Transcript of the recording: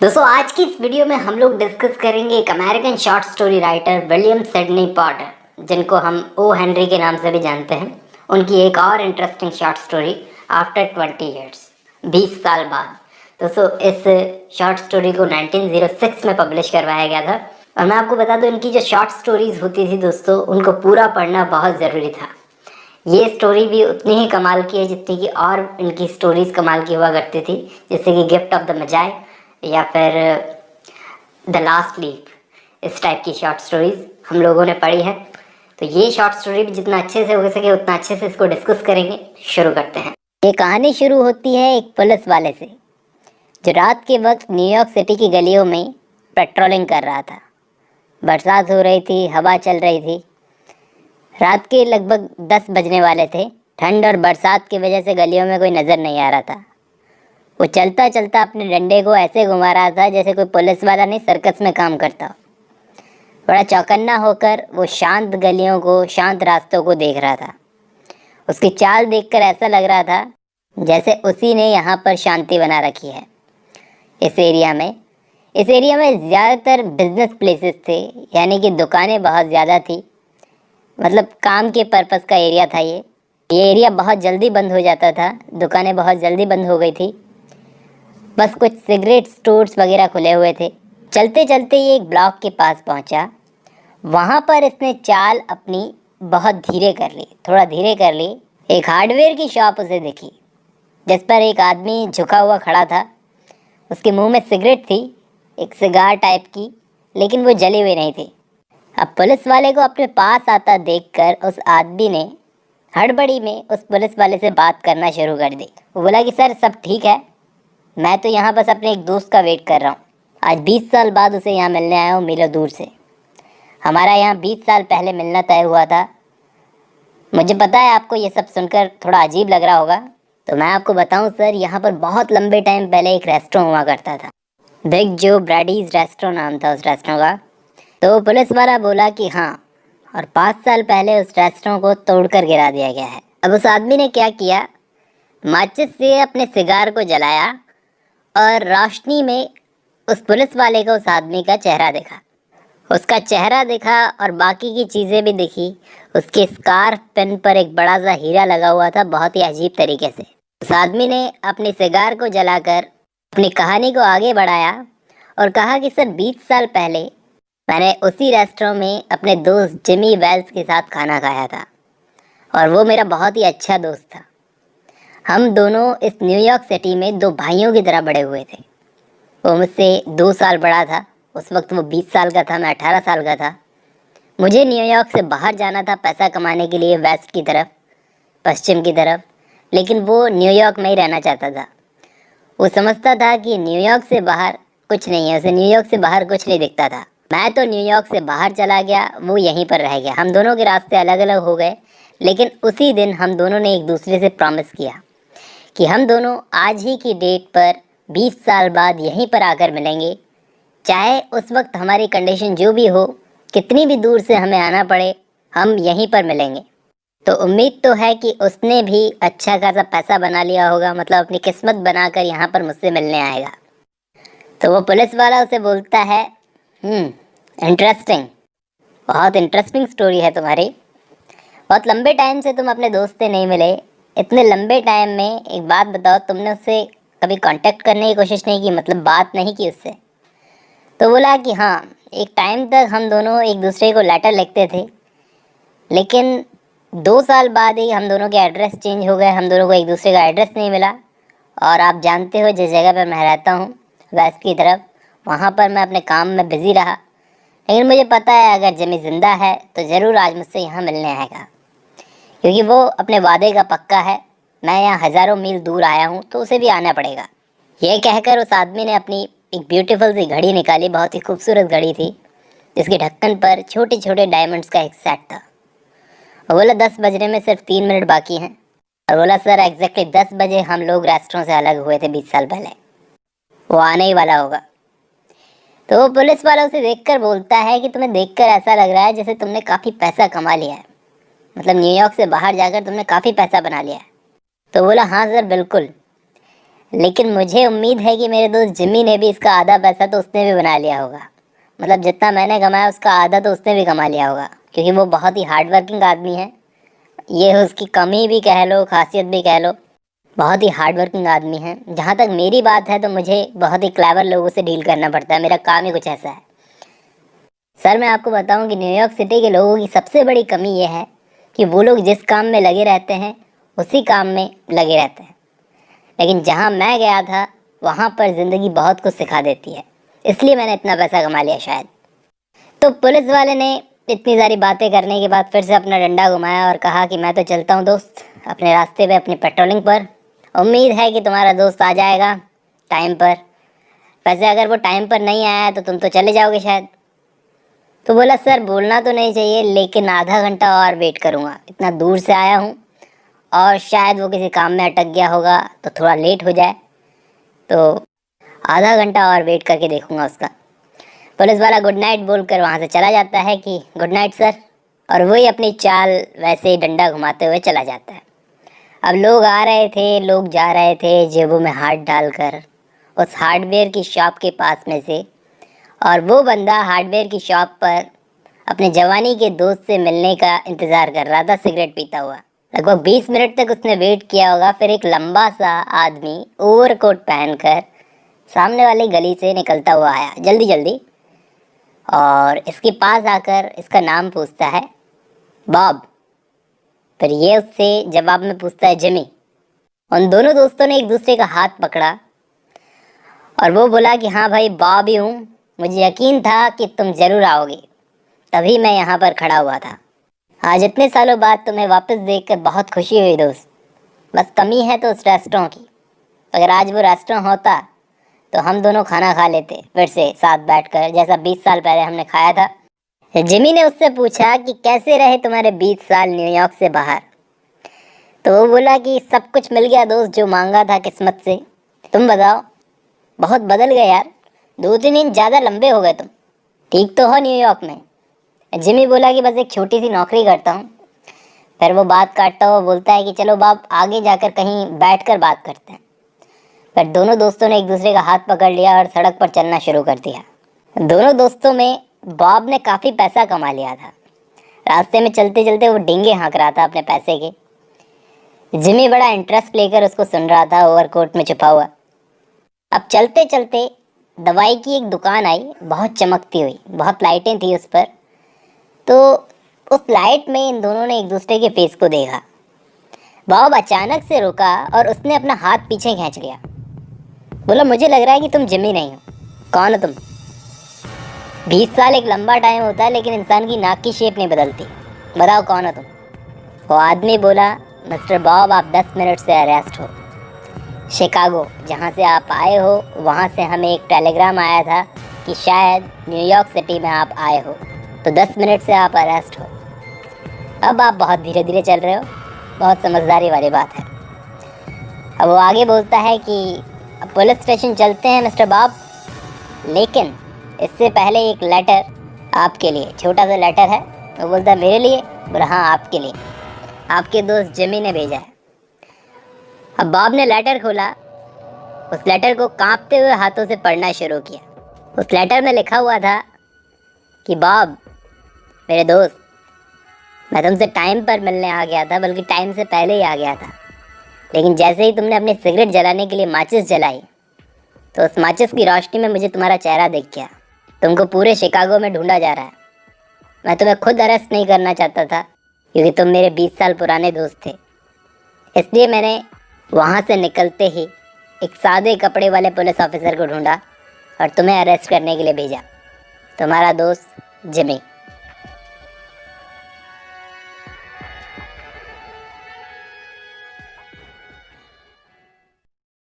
दोस्तों आज की इस वीडियो में हम लोग डिस्कस करेंगे एक American short story writer William Sydney Porter, जिनको हम ओ हेनरी के नाम से भी जानते हैं। उनकी एक और interesting short story after 20 years, 20 साल बाद। दोस्तों इस शॉर्ट स्टोरी को 1906 में पब्लिश करवाया गया था। और मैं आपको बता दूं, इनकी जो शॉर्ट स्टोरीज होती थी दोस्तों, उनको पूरा पढ़ना बहुत ज़रूरी था। ये स्टोरी भी उतनी ही कमाल की है जितनी कि और इनकी स्टोरीज कमाल की हुआ करती थी, जैसे कि गिफ्ट ऑफ द मजाई या फिर द लास्ट लीफ। इस टाइप की शॉर्ट स्टोरीज हम लोगों ने पढ़ी है। तो ये शॉर्ट स्टोरी भी जितना अच्छे से हो सके उतना अच्छे से इसको डिस्कस करेंगे। शुरू करते हैं। ये कहानी शुरू होती है एक पुलिस वाले से, जो रात के वक्त न्यूयॉर्क सिटी की गलियों में पेट्रोलिंग कर रहा था। बरसात हो रही थी, हवा चल रही थी। रात के लगभग 10 बजने वाले थे। ठंड और बरसात की वजह से गलियों में कोई नज़र नहीं आ रहा था। वो चलता चलता अपने डंडे को ऐसे घुमा रहा था जैसे कोई पुलिस वाला नहीं, सर्कस में काम करता हो। बड़ा चौकन्ना होकर वो शांत गलियों को, शांत रास्तों को देख रहा था। उसकी चाल देखकर ऐसा लग रहा था जैसे उसी ने यहाँ पर शांति बना रखी है। इस एरिया में ज़्यादातर बिजनेस प्लेसेस थे, यानी कि दुकानें बहुत ज़्यादा थी। मतलब काम के पर्पज़ का एरिया था ये एरिया बहुत जल्दी बंद हो जाता था। दुकानें बहुत जल्दी बंद हो गई थी। बस कुछ सिगरेट स्टोर्स वगैरह खुले हुए थे। चलते चलते ये एक ब्लॉक के पास पहुंचा। वहाँ पर इसने चाल अपनी बहुत धीरे कर ली, थोड़ा धीरे कर ली। एक हार्डवेयर की शॉप उसे दिखी, जिस पर एक आदमी झुका हुआ खड़ा था। उसके मुंह में सिगरेट थी, एक सिगार टाइप की, लेकिन वो जली हुई नहीं थी। अब पुलिस वाले को अपने पास आता देखकर उस आदमी ने हड़बड़ी में उस पुलिस वाले से बात करना शुरू कर दी। वो बोला कि सर सब ठीक है, मैं तो यहाँ बस अपने एक दोस्त का वेट कर रहा हूँ। आज 20 साल बाद उसे यहाँ मिलने आया हूँ, मीलों दूर से। हमारा यहाँ 20 साल पहले मिलना तय हुआ था। मुझे पता है आपको ये सब सुनकर थोड़ा अजीब लग रहा होगा, तो मैं आपको बताऊँ सर, यहाँ पर बहुत लंबे टाइम पहले एक रेस्टोरेंट हुआ करता था। बिग जो ब्रैडीज रेस्टोरेंट नाम था उस रेस्टोरेंट का। तो पुलिस वाला बोला कि हाँ, और 5 साल पहले उस रेस्टोरेंट को तोड़कर गिरा दिया गया है। अब उस आदमी ने क्या किया, माचिस से अपने सिगार को जलाया और रोशनी में उस पुलिस वाले को उस आदमी का चेहरा देखा। उसका चेहरा देखा और बाकी की चीज़ें भी दिखी। उसके स्कार्फ पिन पर एक बड़ा सा हीरा लगा हुआ था, बहुत ही अजीब तरीके से। उस आदमी ने अपनी सिगार को जलाकर अपनी कहानी को आगे बढ़ाया और कहा कि सर 20 साल पहले मैंने उसी रेस्टोरेंट में अपने दोस्त जिमी वेल्स के साथ खाना खाया था, और वो मेरा बहुत ही अच्छा दोस्त था। हम दोनों इस न्यूयॉर्क सिटी में 2 भाइयों की तरह बड़े हुए थे। वो मुझसे 2 साल बड़ा था। उस वक्त वो 20 साल का था, मैं 18 साल का था। मुझे न्यूयॉर्क से बाहर जाना था पैसा कमाने के लिए, वेस्ट की तरफ, पश्चिम की तरफ। लेकिन वो न्यूयॉर्क में ही रहना चाहता था। वो समझता था कि न्यूयॉर्क से बाहर कुछ नहीं है, उसे न्यूयॉर्क से बाहर कुछ नहीं दिखता था। मैं तो न्यूयॉर्क से बाहर चला गया, वो यहीं पर रह गया। हम दोनों के रास्ते अलग अलग हो गए, लेकिन उसी दिन हम दोनों ने एक दूसरे से प्रॉमिस किया कि हम दोनों आज ही की डेट पर 20 साल बाद यहीं पर आकर मिलेंगे। चाहे उस वक्त हमारी कंडीशन जो भी हो, कितनी भी दूर से हमें आना पड़े, हम यहीं पर मिलेंगे। तो उम्मीद तो है कि उसने भी अच्छा खासा पैसा बना लिया होगा, मतलब अपनी किस्मत बनाकर यहाँ पर मुझसे मिलने आएगा। तो वो पुलिस वाला उसे बोलता है, इंटरेस्टिंग, बहुत इंटरेस्टिंग स्टोरी है तुम्हारी। बहुत लंबे टाइम से तुम अपने दोस्त से नहीं मिले। इतने लंबे टाइम में एक बात बताओ, तुमने उससे कभी कांटेक्ट करने की कोशिश नहीं की, मतलब बात नहीं की उससे? तो बोला कि हाँ, एक टाइम तक हम दोनों एक दूसरे को लेटर लिखते थे, लेकिन 2 साल बाद ही हम दोनों के एड्रेस चेंज हो गए। हम दोनों को एक दूसरे का एड्रेस नहीं मिला। और आप जानते हो जिस जगह पर मैं रहता हूँ, वेस्ट की तरफ, वहाँ पर मैं अपने काम में बिज़ी रहा। लेकिन मुझे पता है अगर जिमी ज़िंदा है तो ज़रूर आज मुझसे यहाँ मिलने आएगा, क्योंकि वो अपने वादे का पक्का है। मैं यहाँ हज़ारों मील दूर आया हूँ तो उसे भी आना पड़ेगा। यह कहकर उस आदमी ने अपनी एक ब्यूटीफुल सी घड़ी निकाली। बहुत ही खूबसूरत घड़ी थी, जिसके ढक्कन पर छोटे छोटे डायमंड्स का एक सेट था। और बोला 10 बजने में सिर्फ 3 मिनट बाकी हैं। और बोला सर एग्जैक्टली 10 बजे हम लोग रेस्टोरेंट से अलग हुए थे 20 साल पहले, वो आने ही वाला होगा। तो वो पुलिस वाला उसे देखकर बोलता है कि तुम्हें देखकर ऐसा लग रहा है जैसे तुमने काफ़ी पैसा कमा लिया है, मतलब न्यूयॉर्क से बाहर जाकर तुमने काफ़ी पैसा बना लिया है। तो बोला हाँ सर बिल्कुल, लेकिन मुझे उम्मीद है कि मेरे दोस्त जिमी ने भी इसका आधा पैसा तो उसने भी बना लिया होगा। मतलब जितना मैंने कमाया उसका आधा तो उसने भी कमा लिया होगा, क्योंकि वो बहुत ही हार्ड वर्किंग आदमी है। ये उसकी कमी भी कह लो, खासियत भी कह लो, बहुत ही हार्ड वर्किंग आदमी है। जहाँ तक मेरी बात है तो मुझे बहुत ही क्लेवर लोगों से डील करना पड़ता है, मेरा काम ही कुछ ऐसा है। सर मैं आपको बताऊं कि न्यूयॉर्क सिटी के लोगों की सबसे बड़ी कमी यह है कि वो लोग जिस काम में लगे रहते हैं उसी काम में लगे रहते हैं। लेकिन जहाँ मैं गया था वहाँ पर ज़िंदगी बहुत कुछ सिखा देती है, इसलिए मैंने इतना पैसा कमा लिया शायद। तो पुलिस वाले ने इतनी सारी बातें करने के बाद फिर से अपना डंडा घुमाया और कहा कि मैं तो चलता हूँ दोस्त अपने रास्ते पे अपनी पेट्रोलिंग पर। उम्मीद है कि तुम्हारा दोस्त आ जाएगा टाइम पर। वैसे अगर वो टाइम पर नहीं आया तो तुम तो चले जाओगे शायद। तो बोला सर बोलना तो नहीं चाहिए, लेकिन आधा घंटा और वेट करूँगा, इतना दूर से आया हूँ और शायद वो किसी काम में अटक गया होगा तो थोड़ा लेट हो जाए, तो आधा घंटा और वेट करके देखूँगा उसका। पुलिस वाला गुड नाइट बोलकर वहाँ से चला जाता है कि गुड नाइट सर, और वही अपनी चाल वैसे ही डंडा घुमाते हुए चला जाता है। अब लोग आ रहे थे, लोग जा रहे थे जेबों में हाथ डालकर उस हार्डवेयर की शॉप के पास में से, और वो बंदा हार्डवेयर की शॉप पर अपने जवानी के दोस्त से मिलने का इंतज़ार कर रहा था सिगरेट पीता हुआ। लगभग 20 मिनट तक उसने वेट किया होगा। फिर एक लंबा सा आदमी ओवरकोट पहनकर सामने वाली गली से निकलता हुआ आया जल्दी जल्दी, और इसके पास आकर इसका नाम पूछता है बॉब। फिर ये उससे जवाब में पूछता है जिमी। उन दोनों दोस्तों ने एक दूसरे का हाथ पकड़ा और वो बोला कि हाँ भाई बॉब ही हूँ, मुझे यकीन था कि तुम ज़रूर आओगे, तभी मैं यहाँ पर खड़ा हुआ था। आज इतने सालों बाद तुम्हें वापस देखकर बहुत खुशी हुई दोस्त। बस कमी है तो उस रेस्टोरेंट की। अगर आज वो रेस्टोरेंट होता तो हम दोनों खाना खा लेते फिर से साथ बैठकर, जैसा 20 साल पहले हमने खाया था। जिमी ने उससे पूछा कि कैसे रहे तुम्हारे 20 साल न्यूयॉर्क से बाहर। तो वो बोला कि सब कुछ मिल गया दोस्त, जो मांगा था किस्मत से। तुम बताओ। बहुत बदल गए यार, 2-3 इंच ज़्यादा लंबे हो गए तुम। ठीक तो हो न्यूयॉर्क में? जिमी बोला कि बस एक छोटी सी नौकरी करता हूँ। फिर वो बात काटता हुआ बोलता है कि चलो बाप आगे जाकर कहीं बैठकर बात करते हैं। फिर दोनों दोस्तों ने एक दूसरे का हाथ पकड़ लिया और सड़क पर चलना शुरू कर दिया। दोनों दोस्तों में बॉब ने काफ़ी पैसा कमा लिया था। रास्ते में चलते चलते वो डींगे हाँक रहा था अपने पैसे के। जिमी बड़ा इंटरेस्ट लेकर उसको सुन रहा था ओवरकोट में छुपा हुआ। अब चलते चलते दवाई की एक दुकान आई, बहुत चमकती हुई, बहुत लाइटें थी उस पर। तो उस लाइट में इन दोनों ने एक दूसरे के फेस को देखा। बॉब अचानक से रुका और उसने अपना हाथ पीछे खींच लिया। बोला मुझे लग रहा है कि तुम जिमी नहीं हो। कौन हो तुम? 20 साल एक लंबा टाइम होता है, लेकिन इंसान की नाक की शेप नहीं बदलती। बताओ कौन हो तुम? वो आदमी बोला मिस्टर बॉब आप 10 मिनट से अरेस्ट हो। शिकागो जहाँ से आप आए हो वहाँ से हमें एक टेलीग्राम आया था कि शायद न्यूयॉर्क सिटी में आप आए हो, तो 10 मिनट से आप अरेस्ट हो। अब आप बहुत धीरे धीरे चल रहे हो, बहुत समझदारी वाली बात है। अब वो आगे बोलता है कि अब पुलिस स्टेशन चलते हैं मिस्टर बॉब, लेकिन इससे पहले एक लेटर आपके लिए, छोटा सा लेटर है। वो बोलता है मेरे लिए? बोला हाँ आपके लिए, आपके दोस्त जिमी ने भेजा है। अब बॉब ने लेटर खोला, उस लेटर को कांपते हुए हाथों से पढ़ना शुरू किया। उस लेटर में लिखा हुआ था कि बॉब मेरे दोस्त, मैं तुमसे टाइम पर मिलने आ गया था, बल्कि टाइम से पहले ही आ गया था, लेकिन जैसे ही तुमने अपनी सिगरेट जलाने के लिए माचिस जलाई तो उस माचिस की रोशनी में मुझे तुम्हारा चेहरा दिख गया। तुमको पूरे शिकागो में ढूंढा जा रहा है। मैं तुम्हें खुद अरेस्ट नहीं करना चाहता था क्योंकि तुम मेरे 20 साल पुराने दोस्त थे, इसलिए मैंने वहाँ से निकलते ही एक सादे कपड़े वाले पुलिस ऑफिसर को ढूंढा और तुम्हें अरेस्ट करने के लिए भेजा। तुम्हारा दोस्त जिमी।